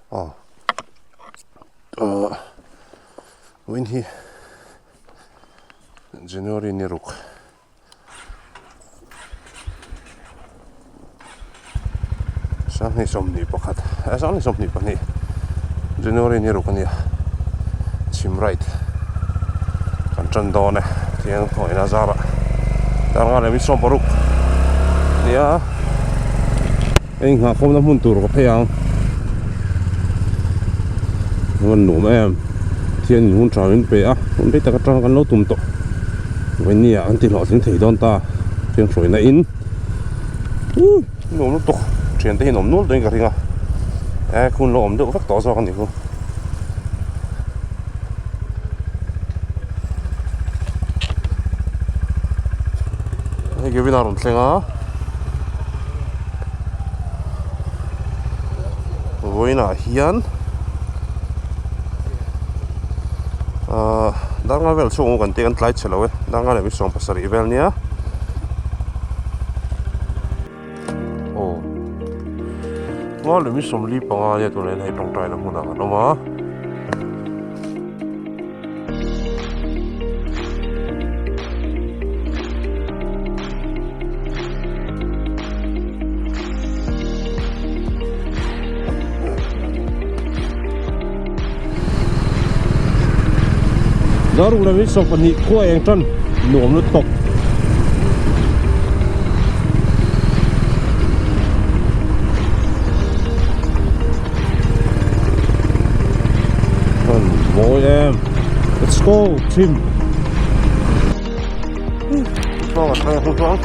When he January ni ruk sang ni som ni pakhat sang ni som ni pani January ni ruk ani chim right kan chan do ne tiang khoi na zara dar nga le mi som paruk nia anh ha không dám muốn tụt có phèo mình nổ em thiên hun trào đến bể á hun biết ta cái trong cái lỗ tụm tụ vậy nè anh tìm họ xin thấy đón ta thiên sỏi này in nổ nó tụ chuyện thế nổ nốt đến cả thằng à kun lộm được phát tỏ ra con gì không cái cái nào cũng xem á với là hiền đang ngay vel chung gần tiền lại chờ lâu đang ngay là bị sòng pasari vel nia ngay là bị sòng li panga ya tụi này hay trong trai làm huna nó mà đó là mấy sòng phần nhị của anh chân nổ nó tộc boy em let's go team không phải không có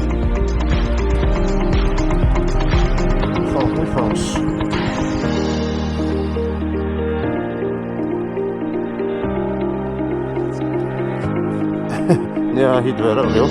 không ja, hit weer ook heel.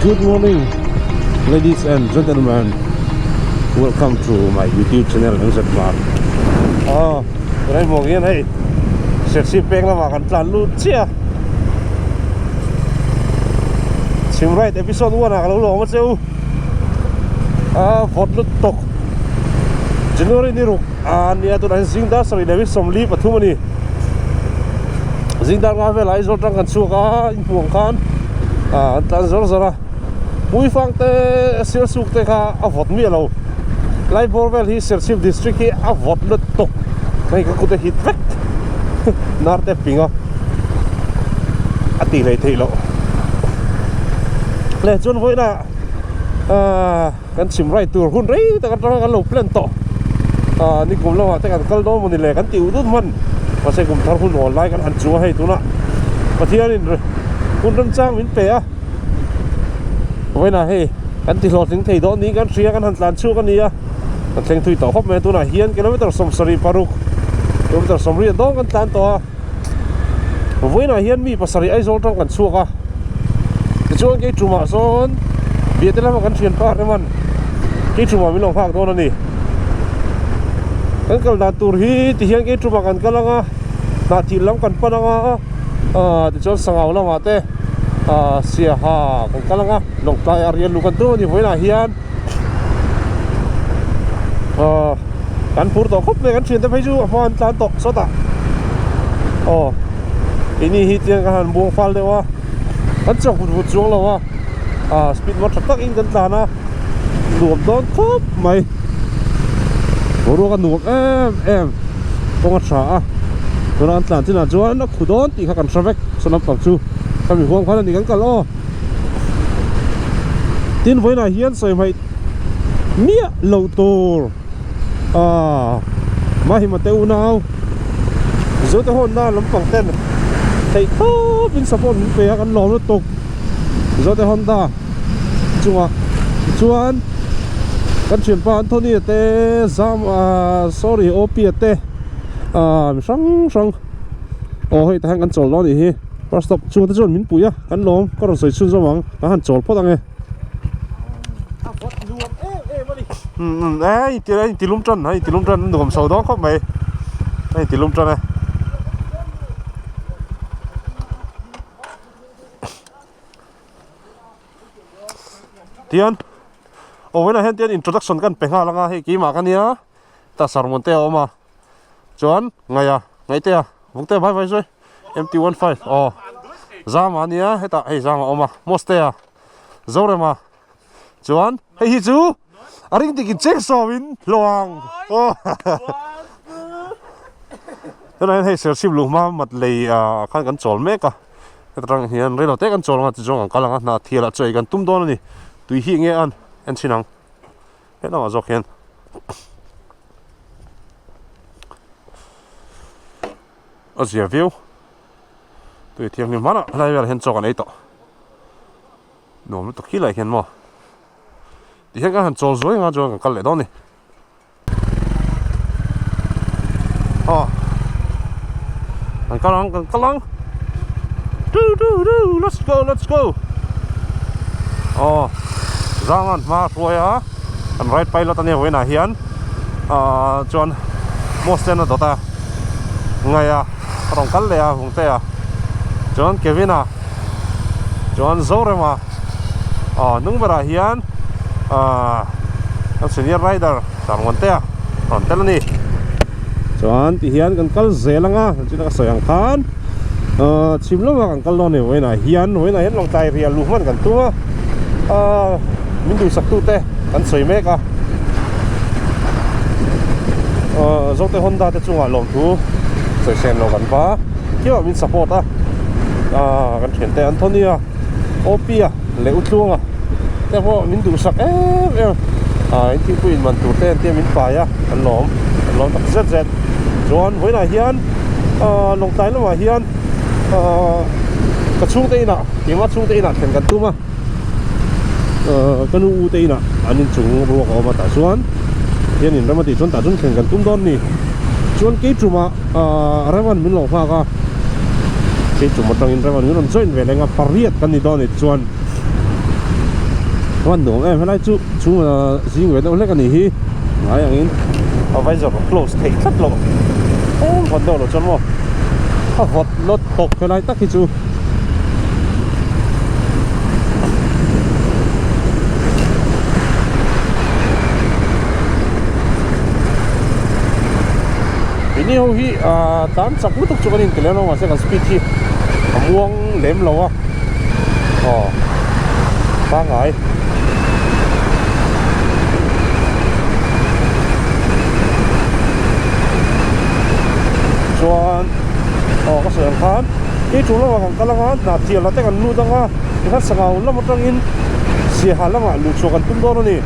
Good morning, ladies and gentlemen. Welcome to my YouTube channel. Cái này một cái này, sệt xí beng là mà cần plan luôn chia. Chim right episode 1 là cái lỗ mất xíu. Phật lụt tộc. January ni ruk. Nia tu đang dính đá sau này David som li pathum ani. Dính đá ngay về lại rồi trong căn suốt cả buông khan. Tan rồi rồi. Mui phang te sir suk te kha avot mi lo lai borvel hi sership district hi avot le tok kai ka ku te hit vek nar te pinga ati lei thei lo le chon voi na kan sim rai tur hun rei ta kan lo plan to ni kum lo ta kan kal do mon ni le kan tiu dun man pa se kum thar hun online kan an chu hai tu na pathian in kun ram chang min pe a vậy là hey anh thì lọt những thầy đó ní cái xia cái hành lang chu cái ní à anh xem thui tàu hấp mẹ tôi là hiền kilometer som sari paruk kilometer som ri đó cái tan to vậy là hiền mi pasari ai rồi trong cái chu à cái chu cái chu mà son biết là một cái chuyện pa đấy man cái chu mà mình lòng phạc đó nè cái cái đàn tour hi thì hiền cái chu mà cái là na chỉ lắm cái pa là thì cho sang áo là mà thế sia ha kan kalanga long play area lukan tu ni voina hian kan pur to khop le kan chin te phai chu hon tan to sota ini hi tiang kan buang fal dewa kan chok bu chuang lo wa speed mo tak in kan tlana luom don khop mai ro kan nuak em kong cha ron tlan tin a chuan na khudon ti kha kan travek sonam pam chu kami huang khan ni kan kal tin với này hiến soi mày mía lâu tổ mà hi mà teu nào rồi tới hôm na lắm bằng tên thầy tốt bên sập bên về ăn lò nó tục rồi tới Honda chuan kan chuyện pa Anthony te zam sorry OP te sang hei ta kan chol lo ni hi first stop chu ta chon min puya kan lom ka ron soi chun zawang ka han chol pot ange tilum tron hai tilum tron dum sau đó khóc mày đây tilum tron này Tian với là hiện tiền introduction kan penga langa he ki ma kan ya ta sarmon te oma chuan ngai te vung te vai rồi MT15 zama nia heta hei zama oma mostea zorema chuan hei hi chu aring tikin check sawin loang thế này hei sersim luma mat lei kan chol meka trang hian relo te kan chol nga chong ang kalanga na thiala chei kan tum don ni tui hi nge an chinang he na zok hian azia view tui thiam ni mana lai vel hen chok an ei to nom to khilai hian mo thì hiện han chol zoi nga jo kan le don ni an kalang let's go zangan ma roya an right pilot ani hoina hian chuan mosten dota ngaya rong kal le hung te chuan Kevina chuan Zorema nungbara hian senior rider sarngon te ron telani chuan ti hian kan kal zelanga china ka soyang khan chimlo kan kal lo ne hoina hian long tai ria luman kan tua min du sak tu te kan soi meka zote Honda te chunga lom thu soi sen lo kan pa kiwa min support kan thian te Antonia Opia le utlunga te ho min du sak in ti puin man tu te min pa ya kan lom tak zz chuan hoina hian long tai lama hian ka chung te ina tima chung te ina thlen kan tuma kanu u te ina anin chung ruak awma ta chuan hian in ramati chuan ta chun thlen kan tum don ni chuan ke chuma raman min lo pha ka ke chuma tang in raman min on join ve lenga pariat kan ni don ni chuan wan dong helai chu jing ve do le kan ni hi ngai angin advisor close thei thlat lo hot do lo chon mo hot lot tok helai tak hi chu ini ho hi tan sak lutuk chu kanin keleno ma se kan speed hi amuang lem lo pa ngai chuan ka soyang khan ke chu lo kan kalanga na thial la te kan lu danga ni kha sangau lam atangin si halama lu chu kan tum don ni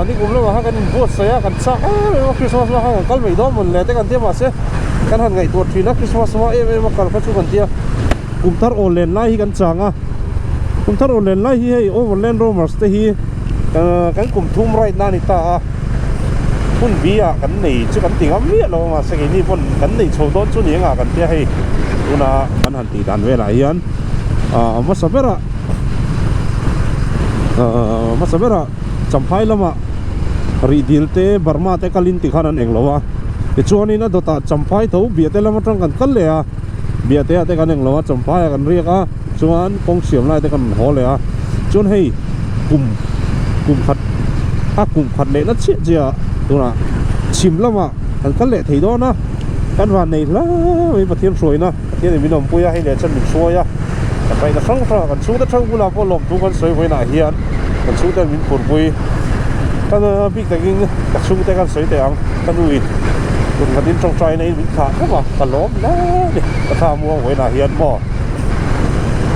ni kum lo ha kan bot saya kan cha Christmas la ha kal mei don mon le te kan te ma se kan han ngai to thina Christmas ma ma kal kha chu kan tia kum tar online lai hi kan changa kum tar online lai hi hei overland roamers te hi kan kum thum right na ni ta pun bia kan nei chu kan tinga mi lo ma se ni pon kan nei chho don chu ni nga kan te hei una kan han ti dan ve la hian masabera champhai lama ridil te Burma te kalin ti khanan englowa e chuanina dota champhai tho bia te lama tang kan kal le a bia te ate kan englowa champhai kan riaka chuan kong siam lai te kan ho le a chuan hei kum khat le na che chia tuna chim lama kan kal le thei do na kan van nei la mai pathian soi na pathian mi nom puya hei le chan min soya kan pai na sang kan chu da thang bula ko lom tu kan soi hoina hian kan chu da min pur pui kan big taking tak chu te kan soi te ang kan ui kun kan din trong trai nei min kha ka ba kan lom la ka tha mo hoina hian mo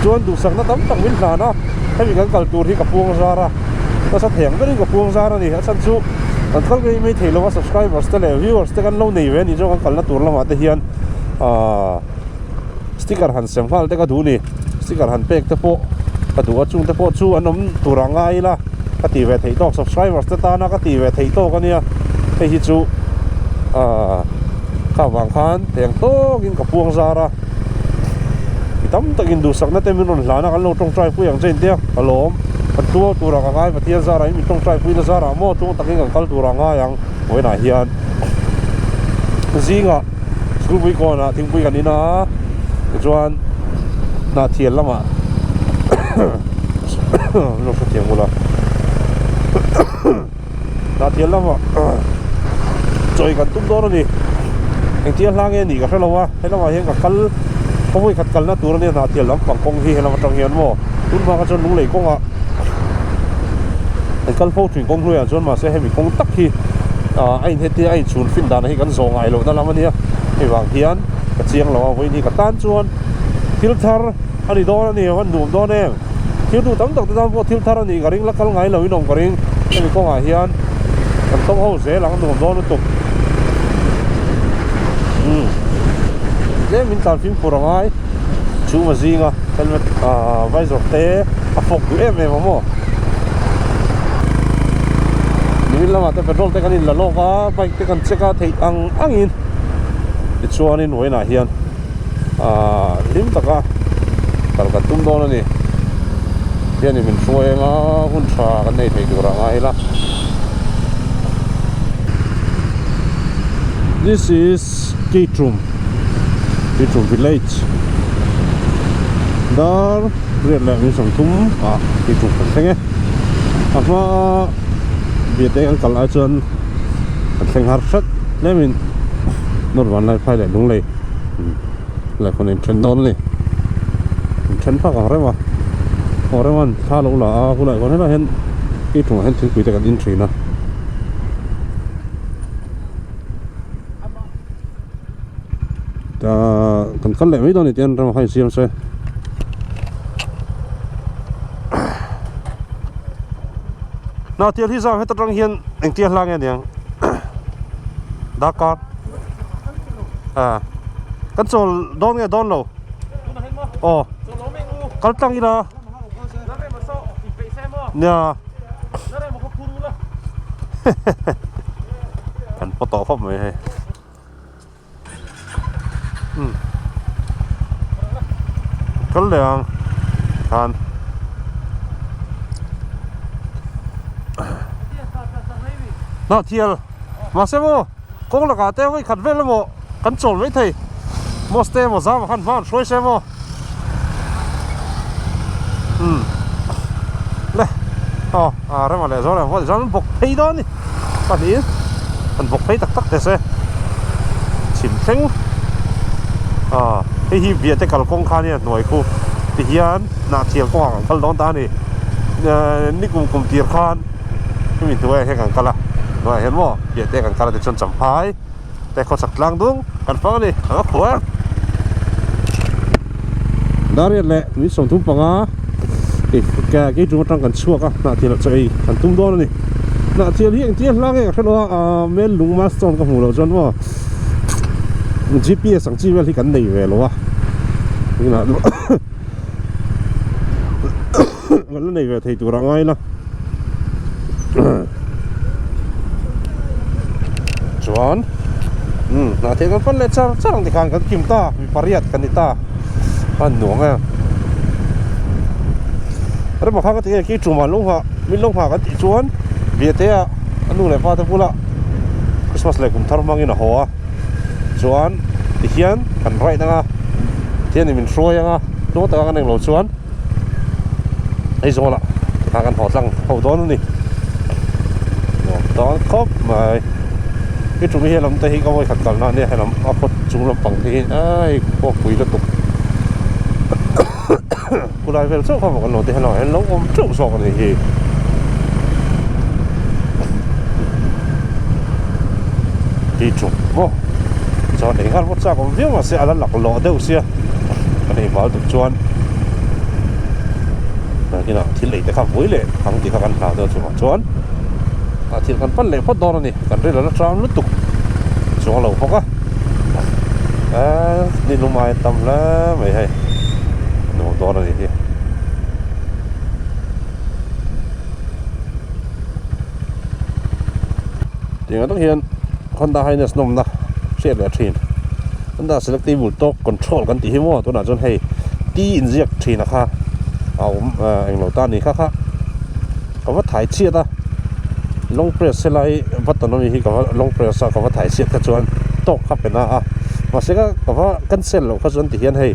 chuan du sak na tam tak min hla na hemi kan kal tur hi ka puang zara ta sa theng berin ka puang zara ni a chan chu an kal ngai mai theilo wa subscribers te le viewers te kan lo nei ve ni jo kan kal na tur lama te hian sticker han sem hal te ka du ni sticker han pek te po ka du a chung te po chu an om turanga ila ka ti ve thei tok subscribers te ta na ka ti ve thei tok ania he hi chu ka wang khan theng to gin ka puang zara tam takin du sak na te min ron hlana kan lo tong trai pu yang chen te alom kan tu tura ka ngai pathian zara mi tong trai pu na zara mo tu takin kan kal tura nga yang oina hian zinga school pui ko na ting pui kan ina chuan na thiel lama lo sa tiang mula na thiel lama choi kan tum do ni eng tiang hlang e ni ka hrelowa helama hian ka kal koi khat kal na tur ni na thiel lam pang kong hi helama tang hian mo tun ma ka chon lu lei konga ai kal pho thing kong lu ya chon ma se hemi kong tak hi ai heti ai chun fin dan hi kan zong ai lo na lamania hi wang hian ka chiang lo voi ni ka tan chuan thil thar ani do ni wan dum do ne thil tu tam tak ta bo thil thar ani garing la kal ngai lo inom garing hemi konga hian kan tong ho ze lang dum do nu tuk min tan phim purangai chu ma zinga helmet visor te a fok du em mo ni lama te petrol te kan in la loka bike te kan cheka thei angin ti chuanin hoina hian lim taka kal ka tum don ani hian min hruenga hun tha kan nei thei turangai la this is Kitrum village dar rian la min som thum Kitrum thenge ama biate kan kal a chuan kan theng har sat lemin nor wan lai phai le lung lei la kon in tren don le tren pha ka rewa orewan tha lo la a ku lai kon la hen Kitrum hen thil pui te kan in trina kan kal le mai don ni tian ram hai siam se na tial hi zam heta tang hian eng tial hlang en yang Dakar kan chol don nge don lo kal tang ira nya kan poto phom me he kal leang kan na thiel ma se mo kong la ka te wei khat vel mo kan chol wei thei mo ste mo za han van shroi se mo le re ma le zo le ho zan bok phei do ni pa ni kan bok phei tak tak te se chim theng hi bia te kal kong kha ni noi khu ti hian na thiel ko ang kal don ta ni ni kum tir khan mi tu he kan kala noi hen mo bia te kan kala te chon champai te kho sak lang dung kan fa ni khwa darian le mi som thum panga cái trung trang cần xua các nãy thì là chơi cần tung đo này nãy thì hiện tiết lang cái cái đó mấy lùng mà xong cái mù lâu chân mà GPS sang chỉ về thì cần này về luôn à cái nào cái này về thì tụi rằng ai là chuẩn nãy thì con phân lên chắc thì càng cần kim ta vì pariat cần đi ta ăn nuông à rồi mà khác cái cái chùm mà lông hoa mình lông hoa cái tí chuan việt thế à anh nuôi lại pha thế pula Christmas lại cũng thằng mang in là hoa chuan thì hiền cần right đó hiền thì mình xuôi nha đúng tất cả cái này lẩu chuan ấy rồi là thằng cần họ răng hậu đó nữa nè đó khóc mà cái chùm hiền làm tay có voi khát cần nó nè hay làm áp phật chùm làm bằng thì ai có quỷ là tục cô lại về chỗ không còn nổi thì nói anh lâu ôm chỗ sọ này thì chụp vô cho để ngắt một sao còn biết mà sẽ là lọc lọ đâu xia cái này bảo được chuan cái nào thì lấy để khám vui lệ thằng thì các anh nào theo chuột chuột thì cần phân lệ phát đo này cần đây là nó sao nó tục chuột lẩu không á đi lúc mai tầm lá mày hay nó to này thì tiếng nó hiện Honda Highness nôm na xe lẻ train Honda Selective Torque Control kan ti hi mo to na chon hei ti inject train na kha anh lo ta ni kha có vắt thải chia ta long press lại vắt tao nói hi có long press có vắt thải chia cái chuan tóc khắp bên na mà sẽ có vắt cancel lo cái chuan thì hiện hay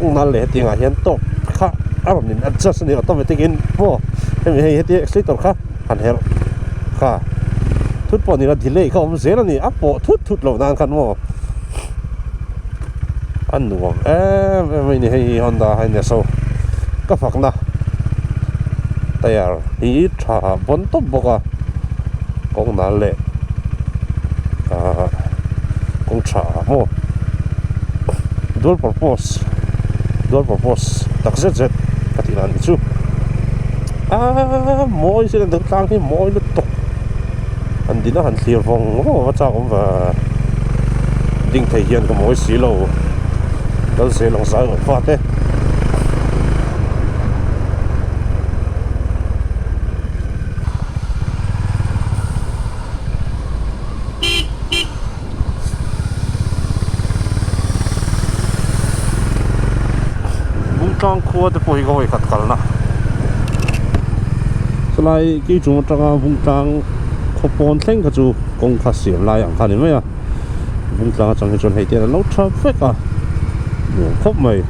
cũng nãy lệ tiếng hiện tóc khá mình adjust ni automatic in mo em hay thì accelerator khá hẳn hell khá thút bỏ ni là delay không dễ là ni áp bộ thút lâu nan khăn mo anh đúng không em này hay Honda hay Neso các phật na tayar hi tha bon top boka kong na le kong tha mo dual purpose tak zet katilan chu moi se được tang hi moi lu tok an dina han clear vong mo cha kom và ding thai hian ko moi si lo dal se long sa fa te trang khua te poi goi khat kal na slai ki chu tanga bung tang khopon thleng ka chu kong kha siam lai ang khani mai a bung tang chang chon hei te lo traffic a no khop mai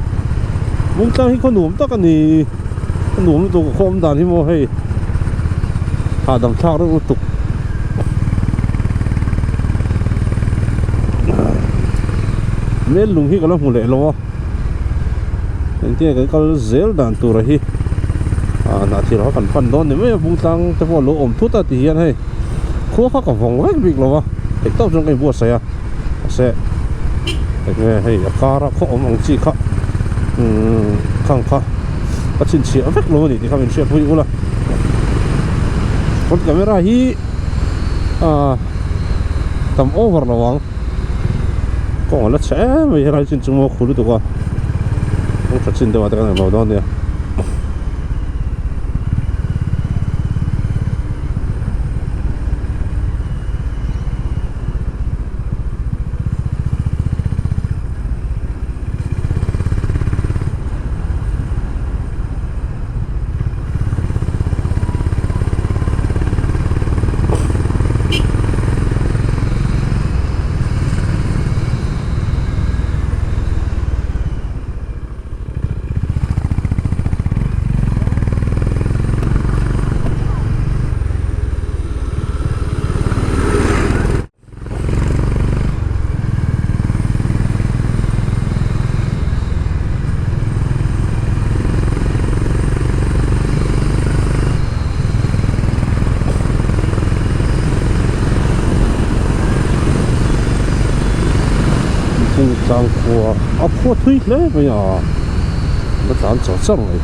bung tang hi khonum ta ka ni num tu khom dan hi mo hei ha dam thak ro tu mel lung hi ka lo mu le lo cái con dễ đàn tù rồi hi nãy thì nó còn phần đó nếu mà bung tăng cái lỗ ổn thút ta thì hiện hay khô khác cả vòng vách việc rồi cái tao trong cái bùa xe cái hay car khô ổn chi khác khang khác cái chuyện chia vách luôn thì không mình chia vui luôn con camera hi tầm over là vắng còn là sẽ bây giờ chuyện chúng mua khử được qua thật xin tôi cái này màu đen nè sang khua khua thui lấy bây giờ nó tạm trở xong rồi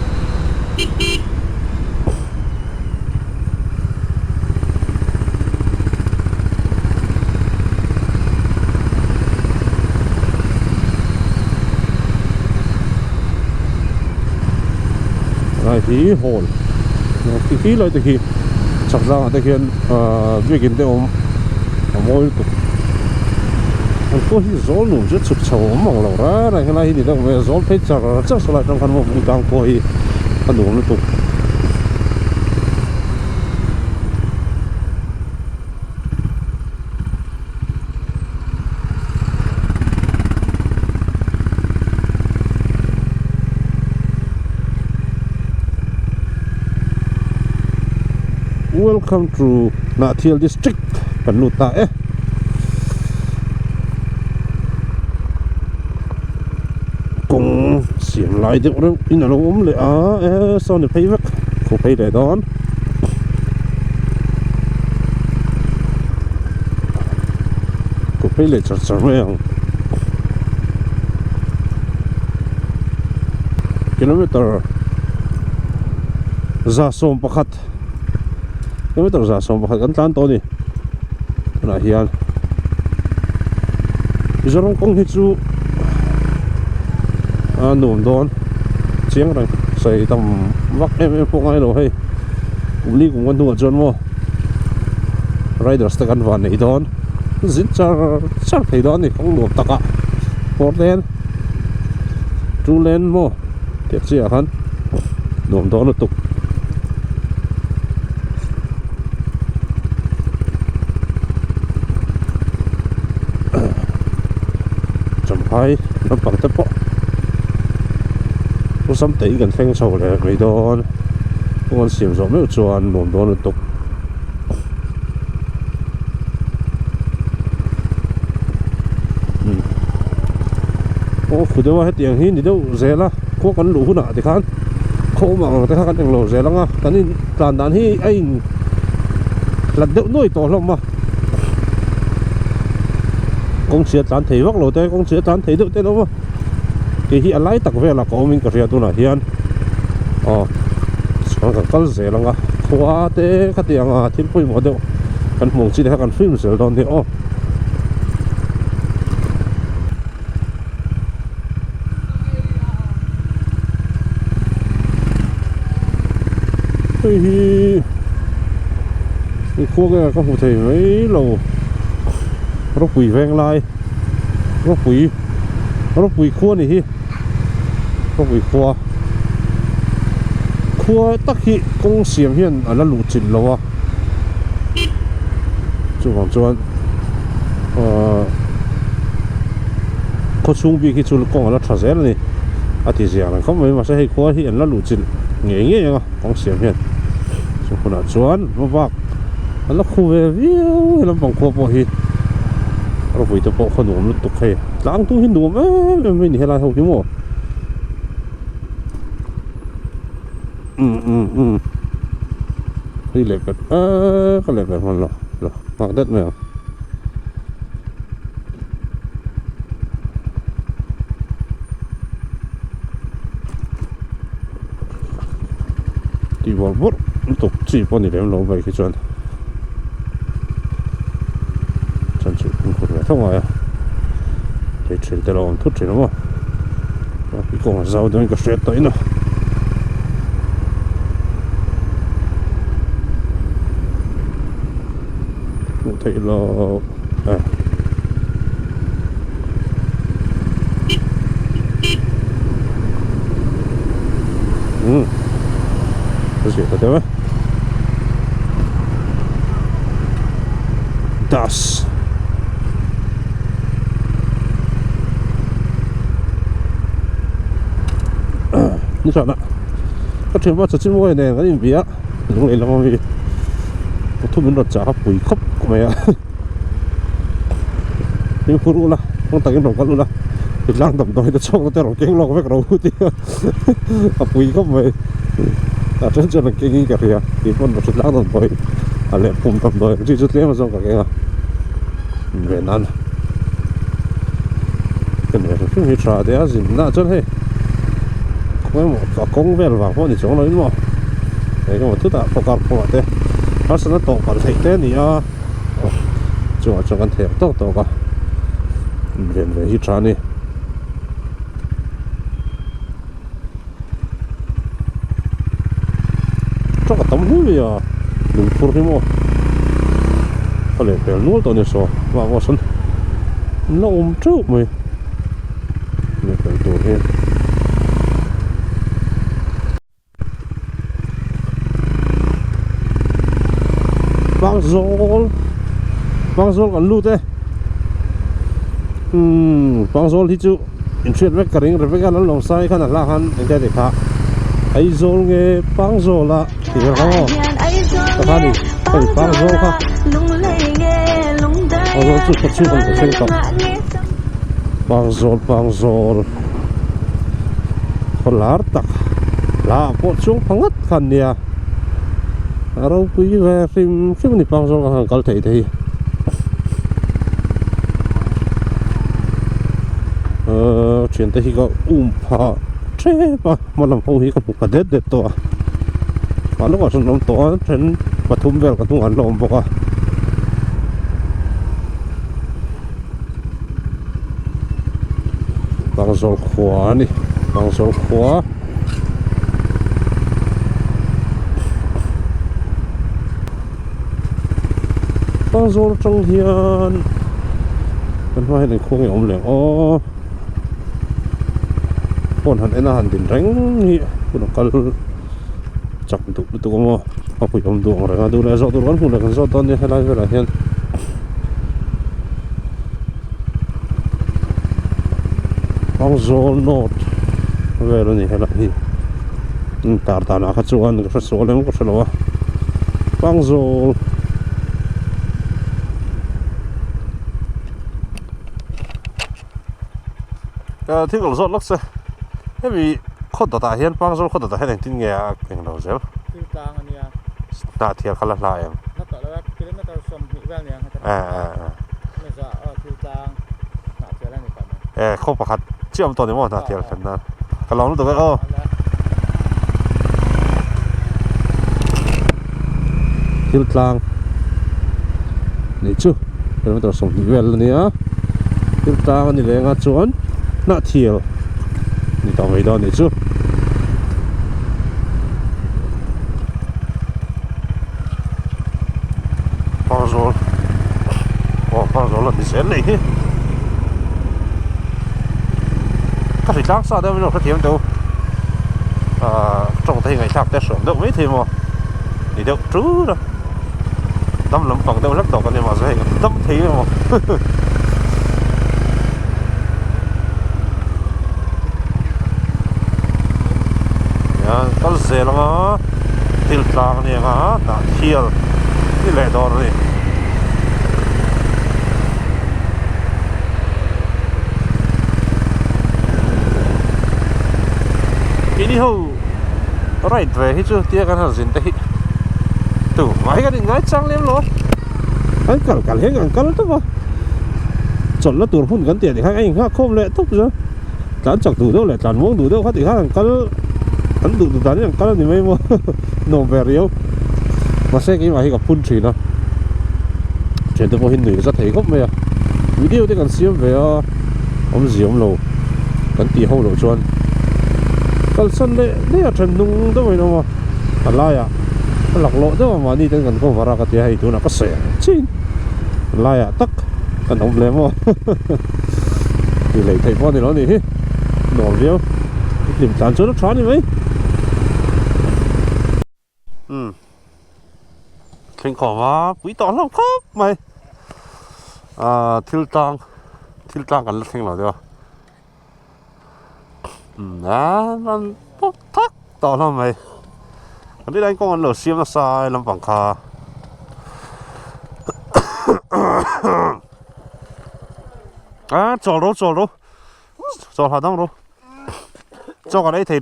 này thì hồn cái khí lại từ khi sắp ra từ khi việc kinh tế ôm mỗi anh có hi gió nụ rất sụp sầu mỏng lẩu ra này cái này thì đang về gió thấy chắc lại trong căn hộ cũng đang có hi ăn đủ nó tục Welcome to Nha Thiel District Panuta cùng xiêm lại được rồi in là ốm lại sau này thấy vắt không thấy để đón cũng thấy lại chặt rồi kilometer za som pakhat kilometer za som pakhat kan tlan to ni na hian zorong kong hi chu num don chiang rang sai tam vak em po ngai lo hei uli kum kan nu jon mo riders ta kan van nei don zin char thei don ni kong nuam taka four lane two lane mo tiak chi a khan nuam don tuk hai nó bằng tấp bộ nó sắm tỉ gần phanh sầu là người đó con xiêm rồi mấy chuan nổm đó nó tục ô phụ đâu hết tiền hi đi đâu dễ la có con lũ nọ thì khán khô mà cái khán tiền lỗ dễ lắm à cái này toàn đàn hi anh là đậu nuôi to lắm mà công sự tán thấy vắc lỗ đây công sự tán thấy được thế đâu mà thì hiện lái tắc về là có mình có riêng tu nào hiện xong cái con dễ lắm à qua thế cái tiền thiên phôi một đâu cần mong chỉ để cần phim sửa đòn thì thì khô cái con phụ thầy mấy lầu nó quỷ vang lai nó quỷ khua này hi nó quỷ khua tắc hi công xiêm hiền ở nó lụt chỉnh lâu à chú hoàng chuan có chung bị cái chú công ở nó thở rét này thì giang là không mấy mà sẽ hay khua hiền nó lụt chỉnh nghe à công xiêm hiền chú con ở chuan nó vác nó khu về viu nó bằng khua bỏ hiเราไปจะพอขนมตกให้ล้างตู้หินดูไม่หนีอะไรเขาคิดว่านี่เล็กกันก็เล็กกันมันหรอมากเด็ดไหมอ่ะที่บอกว่าตกจีบนี่เดี๋ยวเราไปคิดจวนthông rồi để chuyển tới lòng thuốc chuyển đúng không cái con rau đó có sẽ tới nữa mình thấy là cái gì đó đấy das như vậy đó các trường hợp trên môi này cái gì vậy lúc này là mà vì thu mình đợt trả bụi khóc của mày à nhưng phụ luôn là không tăng cái đồng cắt luôn là thì lang tầm tôi đã cho nó theo đồng kinh lo với cái đầu thì bụi khóc mày trên chân là kinh cả kìa thì con nó lang tầm tôi lẹ cùng tầm tôi chỉ chút lẽ mà xong cả cái về nan cái này phim hiện trà thì gì na chân hay có công về là vào thì chỗ nó mà đấy cái mà thứ ta có cả của thế nó sẽ nó tổ còn thấy thế thì cho con thể tổ cả về hít trà này cho cả tấm hú bây giờ đủ phun cái mò có lẽ phải nuôi tao này số và vào sân nó trước mày phải tổ thêm băng rôl còn lút đấy băng rôl thì chú chuyện với cái với cái nó lòng sai khá là hắn anh thấy khá ấy rôl nghe băng rôl là thì nó không có đi phải băng rôl ha băng rôl chú còn phải xem tập băng rôl còn lá tắc lá bộ chung phăng ngất khăn nè rồi quý về phim này bao giờ hàng có thể thì chuyện tới khi có phá chế mà làm phong hi có một cái đẹp to lúc mà sân lom tổ trên và thum về cái tung ăn lom bọc à bằng dầu khóa đi bằng dầu khóa bằng dầu trong hiền cái hoa này không ổn liền ô còn hắn ấy hắn định đánh nhỉ cũng có chắc tụi mà họ phải dùng đồ rồi đồ này do tụi con cũng được do tao đi hay là hiện bằng dầu nốt về rồi hay là gì ta nào khác chỗ anh cái số này có số bằng dầu thì còn rất lắm thế vìคนต่อhiện bằng dầuคนต่อhiện tin nghe cái nào dễ ta thiệt khá là lại em không phải hạt chưa một tuần nữa mà ta thiệt thành ra cái lon nó tụi cái thiệt lang này chứ cái nó tụi sống đi về luôn nhá thiệt lang này là ngắt chuan nát thiệt này tao mấy đó này chứ bằng dầu là đi xén này các thủy lang sao đây mới được cái tiếng đâu trong tay ngày khác để sớm đâu mấy thì mà đi đâu trứ đâu tâm lắm bằng đâu lắc đầu cái này mà dễ tâm thế mà có dễ lắm á thiệt lang này á đã thiệt cái lẽ đó này ini ho right về hết chưa tia cái nào dính đấy tủ máy cái định ngay trăng lên rồi anh cả hết cả tốt mà chọn nó tuột phun gắn tiền thì hai anh khác không lệ tốt rồi chán chẳng đủ đâu lại chán muốn đủ đâu khác thì khác hắn đủ chán chẳng cắn thì mấy mua nổ về riêu mà xe cái máy gặp phun chỉ nó chuyện tôi có hình người rất thấy gốc mày à video thì còn xem về ông gì ông lồ gắn tiền hậu lộ chuan cái sân đấy là chân nung đó vậy đâu mà lại à cái lọc lỗ đó mà đi đến gần con vào ra cái hay chỗ nào có sẻ chín lại à tắc cái ông lém mà thì lấy thầy con thì nó gì đổ điêu điểm tàn số nó choáng đi mấy thành khổ mà quý tỏ lắm khóc mày thiêu trang cần thành nào được nó bốc thắc tỏ lắm mày cái đi đánh con ăn lẩu xiêm nó sai làm bằng kha trò đâu hả đâu cho cái đấy thấy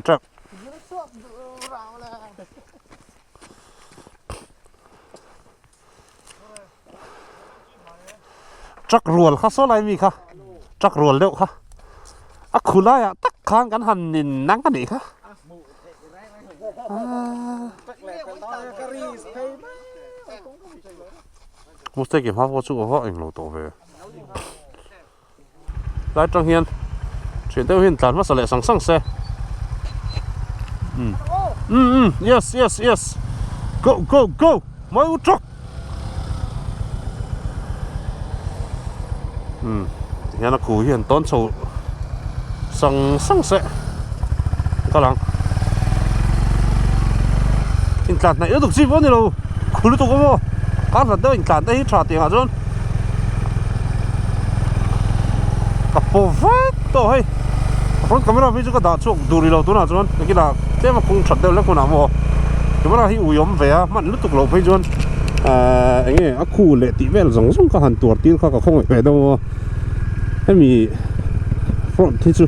trap chắc ruột khá số này mi khá chắc ruột liệu khá khula ya tắc khang kan han nin nang kan ni khá một cái kiểm pháp có chú có ảnh lỗ tổ về lại trong hiền chuyển tới hiền tán mất sợi sang xe yes go mới út trọc hiền nó cú hiền tốn sầu sang xe các bạn hiền tán này yếu tục gì vậy đâu cú lúc tôi có mua các bạn tới hiền tán tới trả tiền hả John cặp bộ vắt to hay front camera video có đã chụp đủ lâu tôi nào John cái là thế mà cũng chặt được lúc nào mua cái mà hi uyom về á mình lúc tục lâu phải John anh ấy khu lệ tí về giống giống cả hàng tuột tiền khác không phải về đâu hay mi front thế chứ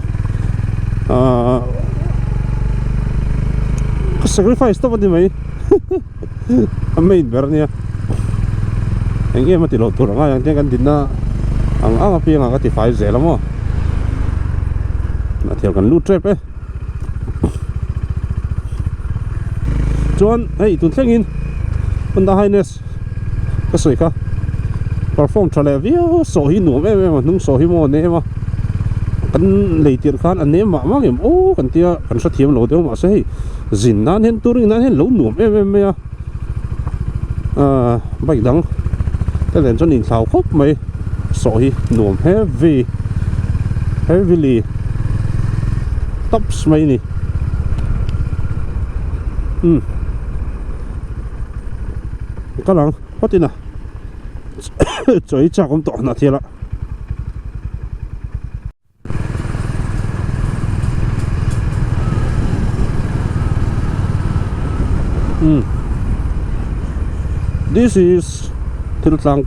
sacrifice to đi mấy amin bernia anh em mà tỷ lệ tuổi ngang yang tiếng tin na ang pia nga cái phải dễ lắm mà thiểu cần lút trip ấy chuan hei tun thlengin Honda Highness ka soi kha perform thale view so hi nuam em nung so hi mo ne ma kan leitir khan an ne ma ma em o kan tia kan sa thiam lo deu ma se zin nan hen turing nan hen lo nuam em ya bike dang te len chon in thlau khop mai so hi nuam heavily tops mai ni cái lăng có tin à chơi chắc cũng tỏ nạt thiệt ạ this is Tiltlang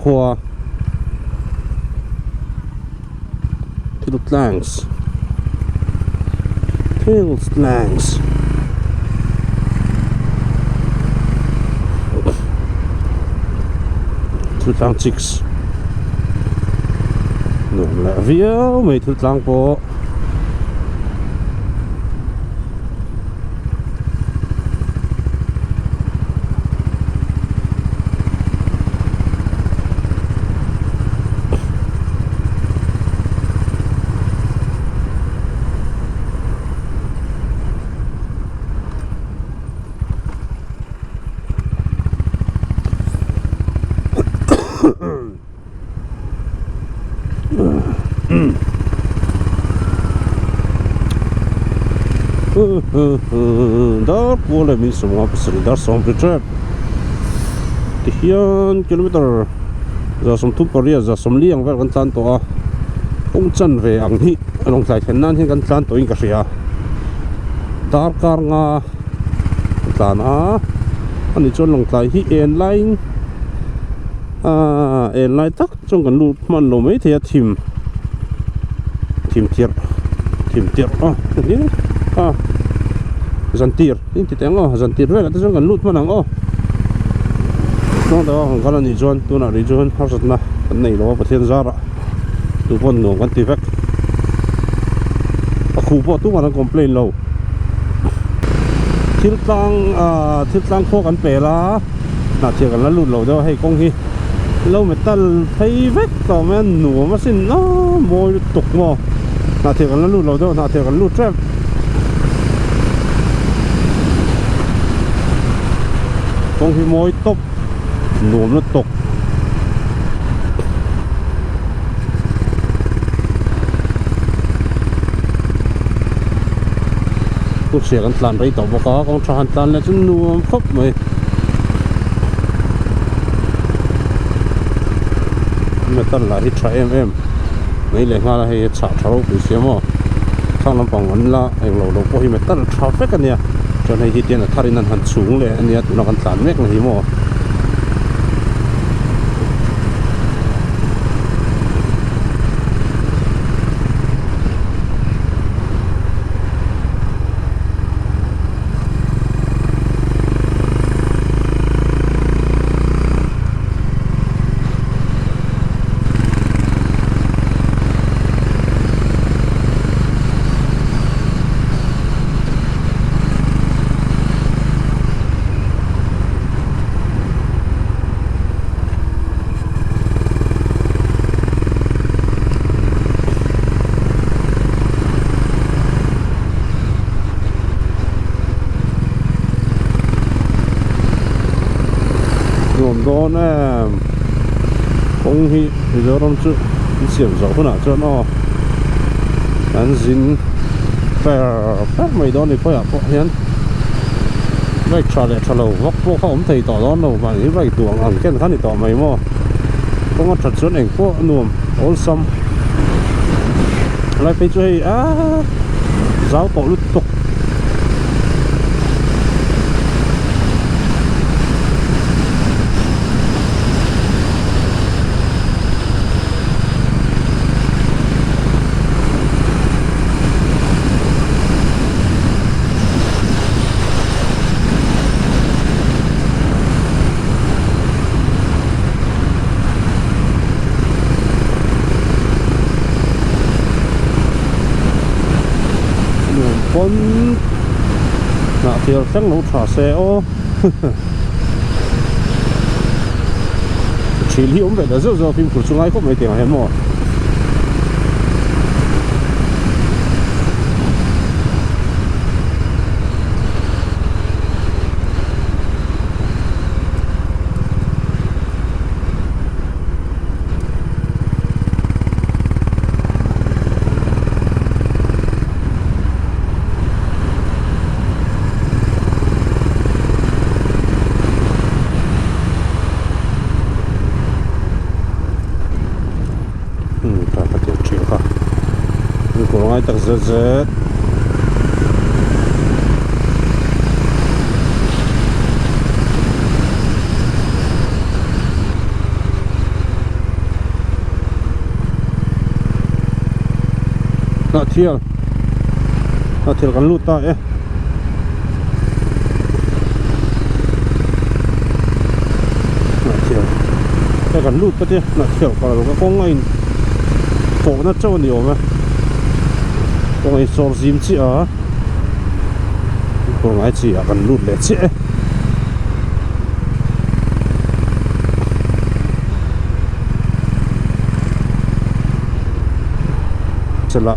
Tiltlang chicks nuông lẹ vía mấy Tiltlang po dar pole min semua pasal dar som trip tihian kilometer za som tu paria za som liang vel kan tlan to a ong chan ve ang hi anong sai then nan hin kan tlan to in ka ria dar kar nga tlan a ani chon long tlai hi en line tak chong kan lut man lo mai thia thim tier ni zantir in ti tengo zantir vela ta kan lut manang o no da kan ni zon tu na ri zon hasat na kan nei lo pathian zara tu pon no kan ti vek a khu po tu man complain lo Tiltlang kho kan pe la na thia kan la lut lo da hei kong hi lo metal phei vek to men nu ma sin no mo tuk mo na thia kan la lut lo da na thia kan lut trap kong hi môi top nuông nó tục tôi sẽ cần làm đấy tàu bò có con tròn tan là chân nuông khóc mày tan là hít trái em mấy lần nga là hay chả tháo bị xé mò sang làm bằng vấn là anh lâu lâu có hi mấy tan tháo phết cái nè cho nên hít tiền là thay nên hẳn xuốngเลยอันนี้tụi nó còn tàn mét là hi mò đó nè không hi bây giờ làm chút xiêm dầu hơn à cho nó anh xin phải mấy đó này phải à có hiện vậy trả lâu vóc vô không thấy tỏ đó đâu mà như vậy tuồng ăn cái khán thì tỏ mấy mò có một trật xuống ảnh có nuông awesome lại phải chơi giáo tổ lút tục con nạ thiệt chắc nấu thả xe ô chỉ li ông vậy là rất phim của chúng ai không mấy tiền hay mà tak zet na thiel kan lut ta e na thiel kan lut ta te na thiel ka lo ka kong ai ko na chaw ni o ma con ấy sổ zim chị à con ấy chị à cần lụt lẹ chị chết lạ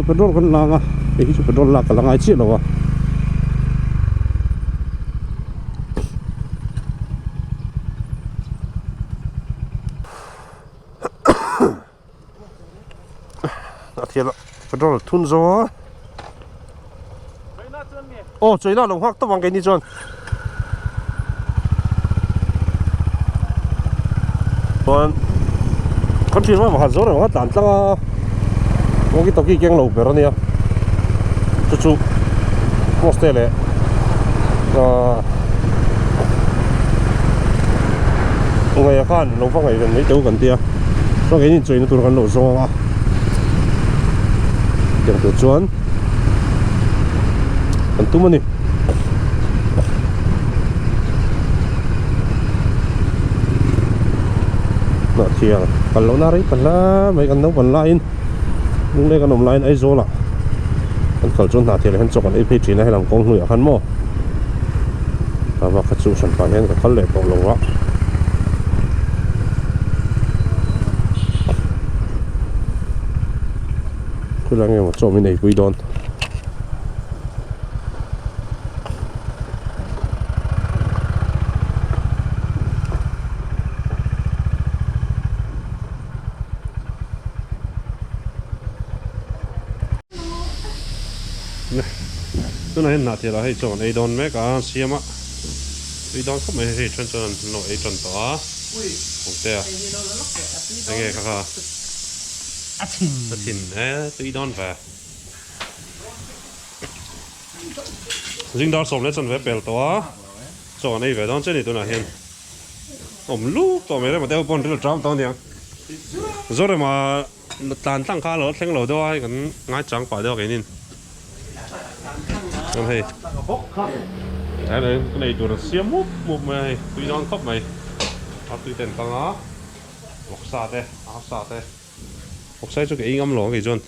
petrol kan lang à cái petrol lạc là ngay chị rồi thiệt là petrol thun gió ô chơi nào lồng hoắc tao bằng cái đi chọn còn con chuyện mà hạt gió này nó tàn tăng có cái tàu kia keng lầu bể ra nè chú poste lệ ngày khan lồng phong ngày gần mấy chỗ gần tia có cái gì chơi nó tụi con lầu gió à yang tujuan tentu mana nak siang kalau nari pala mai kan nang pan lain nung le kan om lain ai zo la kan khal chon na thel han chok an ap tri na helang kong hnui khan mo awa kha chu san pa hen ka khal le to lo wa kulang yang macam ini pui don tu này nãy thì là hay chọn ai don mấy cả xiêm á ai don không mấy hay chọn nội ai chọn to không thế à nghe cả thìn tùy đón về riêng đó sống lên sân vé bèo to cho này về đón trên này tôi là hiền lúc tao mấy đấy mà đeo con rất là trống tao nhỉ rồi mà tàn tăng khá lớn thanh lầu đó cái ngay trắng phải đeo cái nín con hay cái này tôi là xiêm mút mày tùy đón khóc mày tùy tiền tăng á lọc xa thế áo xa thế học sai cho cái âm lỗ cái chôn